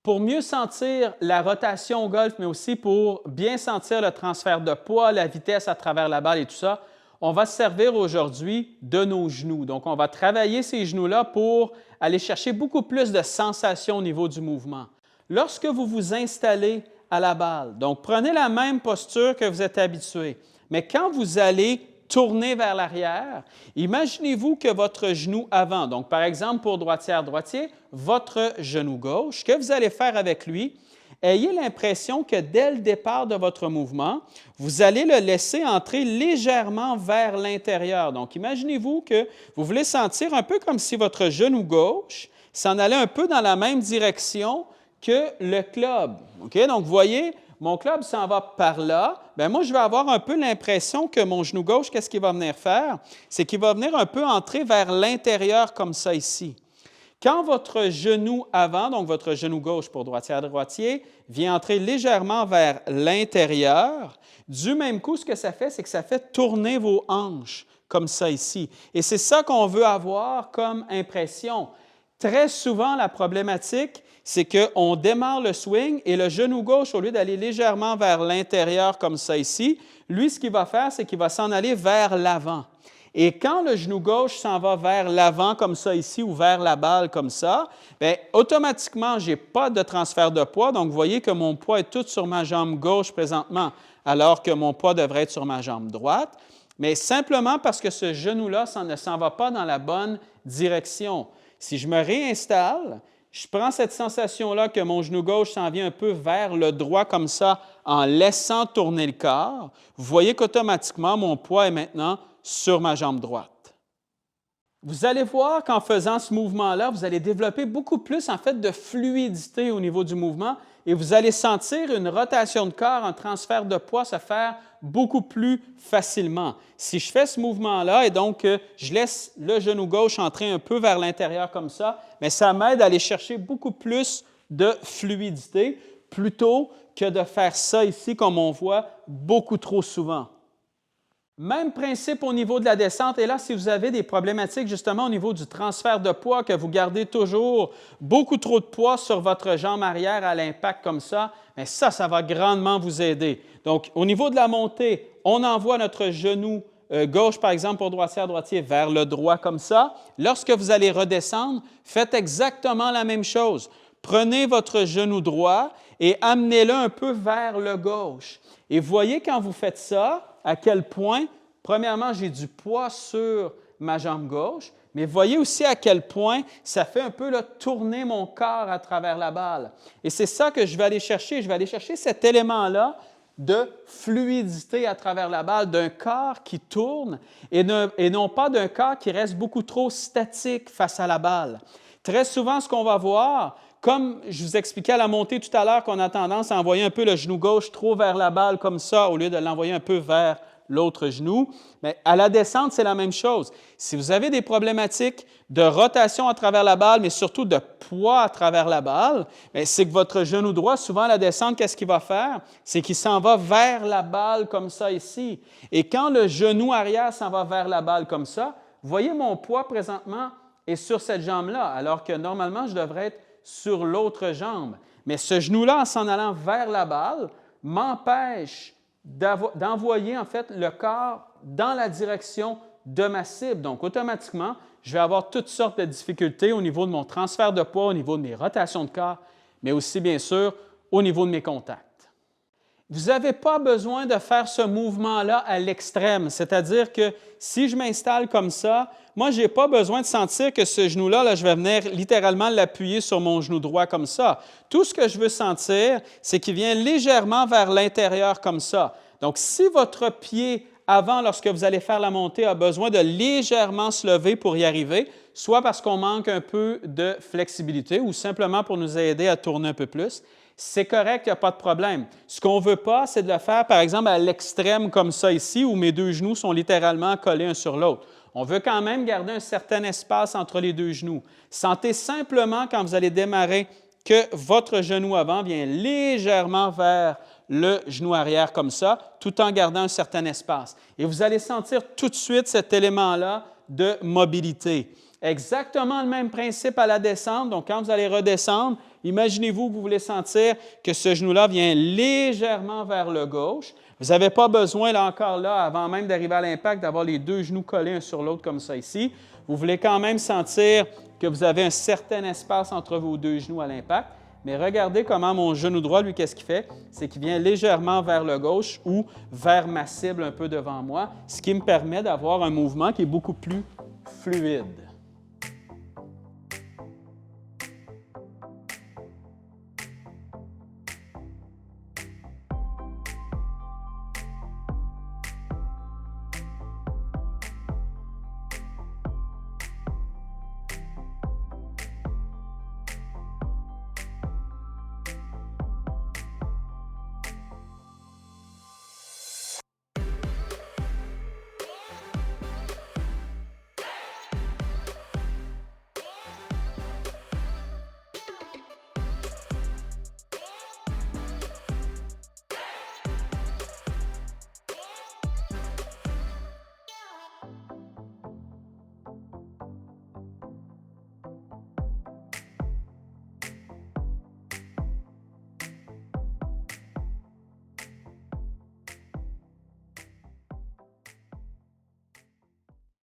Pour mieux sentir la rotation au golf, mais aussi pour bien sentir le transfert de poids, la vitesse à travers la balle et tout ça, on va se servir aujourd'hui de nos genoux. Donc, on va travailler ces genoux-là pour aller chercher beaucoup plus de sensations au niveau du mouvement. Lorsque vous vous installez à la balle, donc prenez la même posture que vous êtes habitué, mais quand vous allez tourner vers l'arrière, imaginez-vous que votre genou avant, donc par exemple pour droitière-droitier, votre genou gauche, que vous allez faire avec lui, ayez l'impression que dès le départ de votre mouvement, vous allez le laisser entrer légèrement vers l'intérieur. Donc, imaginez-vous que vous voulez sentir un peu comme si votre genou gauche s'en allait un peu dans la même direction que le club. OK? Donc, vous voyez, mon club s'en va par là. Bien, moi, je vais avoir un peu l'impression que mon genou gauche, qu'est-ce qu'il va venir faire? C'est qu'il va venir un peu entrer vers l'intérieur comme ça ici. Quand votre genou avant, donc votre genou gauche pour droitière-droitier, vient entrer légèrement vers l'intérieur, du même coup, ce que ça fait, c'est que ça fait tourner vos hanches comme ça ici. Et c'est ça qu'on veut avoir comme impression. Très souvent, la problématique, c'est qu'on démarre le swing et le genou gauche, au lieu d'aller légèrement vers l'intérieur comme ça ici, lui, ce qu'il va faire, c'est qu'il va s'en aller vers l'avant. Et quand le genou gauche s'en va vers l'avant comme ça ici ou vers la balle comme ça, bien, automatiquement, je n'ai pas de transfert de poids. Donc, vous voyez que mon poids est tout sur ma jambe gauche présentement, alors que mon poids devrait être sur ma jambe droite. Mais simplement parce que ce genou-là ne s'en va pas dans la bonne direction. Si je me réinstalle, je prends cette sensation-là que mon genou gauche s'en vient un peu vers le droit comme ça en laissant tourner le corps. Vous voyez qu'automatiquement, mon poids est maintenant sur ma jambe droite. Vous allez voir qu'en faisant ce mouvement-là, vous allez développer beaucoup plus en fait de fluidité au niveau du mouvement et vous allez sentir une rotation de corps, un transfert de poids se faire beaucoup plus facilement. Si je fais ce mouvement-là et donc je laisse le genou gauche entrer un peu vers l'intérieur comme ça, bien, ça m'aide à aller chercher beaucoup plus de fluidité plutôt que de faire ça ici comme on voit beaucoup trop souvent. Même principe au niveau de la descente. Et là, si vous avez des problématiques justement au niveau du transfert de poids, que vous gardez toujours beaucoup trop de poids sur votre jambe arrière à l'impact comme ça, bien ça va grandement vous aider. Donc, au niveau de la montée, on envoie notre genou gauche, par exemple, pour droitière-droitier, vers le droit comme ça. Lorsque vous allez redescendre, faites exactement la même chose. Prenez votre genou droit et amenez-le un peu vers le gauche. Et voyez quand vous faites ça, à quel point, premièrement, j'ai du poids sur ma jambe gauche, mais voyez aussi à quel point ça fait un peu là, tourner mon corps à travers la balle. Et c'est ça que je vais aller chercher. Je vais aller chercher cet élément-là de fluidité à travers la balle, d'un corps qui tourne et non pas d'un corps qui reste beaucoup trop statique face à la balle. Très souvent, ce qu'on va voir, comme je vous expliquais à la montée tout à l'heure qu'on a tendance à envoyer un peu le genou gauche trop vers la balle comme ça au lieu de l'envoyer un peu vers l'autre genou, mais à la descente, c'est la même chose. Si vous avez des problématiques de rotation à travers la balle, mais surtout de poids à travers la balle, c'est que votre genou droit, souvent à la descente, qu'est-ce qu'il va faire? C'est qu'il s'en va vers la balle comme ça ici. Et quand le genou arrière s'en va vers la balle comme ça, vous voyez mon poids présentement est sur cette jambe-là, alors que normalement, je devrais être sur l'autre jambe. Mais ce genou-là, en s'en allant vers la balle, m'empêche d'envoyer en fait le corps dans la direction de ma cible. Donc, automatiquement, je vais avoir toutes sortes de difficultés au niveau de mon transfert de poids, au niveau de mes rotations de corps, mais aussi, bien sûr, au niveau de mes contacts. Vous n'avez pas besoin de faire ce mouvement-là à l'extrême, c'est-à-dire que si je m'installe comme ça, moi, je n'ai pas besoin de sentir que ce genou-là, là, je vais venir littéralement l'appuyer sur mon genou droit comme ça. Tout ce que je veux sentir, c'est qu'il vient légèrement vers l'intérieur comme ça. Donc, si votre pied avant, lorsque vous allez faire la montée, a besoin de légèrement se lever pour y arriver, soit parce qu'on manque un peu de flexibilité ou simplement pour nous aider à tourner un peu plus, c'est correct, il n'y a pas de problème. Ce qu'on ne veut pas, c'est de le faire, par exemple, à l'extrême comme ça ici, où mes deux genoux sont littéralement collés un sur l'autre. On veut quand même garder un certain espace entre les deux genoux. Sentez simplement, quand vous allez démarrer, que votre genou avant vient légèrement vers le genou arrière comme ça, tout en gardant un certain espace. Et vous allez sentir tout de suite cet élément-là de mobilité. Exactement le même principe à la descente. Donc, quand vous allez redescendre, Imaginez-vous que vous voulez sentir que ce genou-là vient légèrement vers le gauche. Vous n'avez pas besoin, là encore là, avant même d'arriver à l'impact, d'avoir les deux genoux collés un sur l'autre comme ça ici. Vous voulez quand même sentir que vous avez un certain espace entre vos deux genoux à l'impact. Mais regardez comment mon genou droit, lui, qu'est-ce qu'il fait? C'est qu'il vient légèrement vers le gauche ou vers ma cible un peu devant moi, ce qui me permet d'avoir un mouvement qui est beaucoup plus fluide.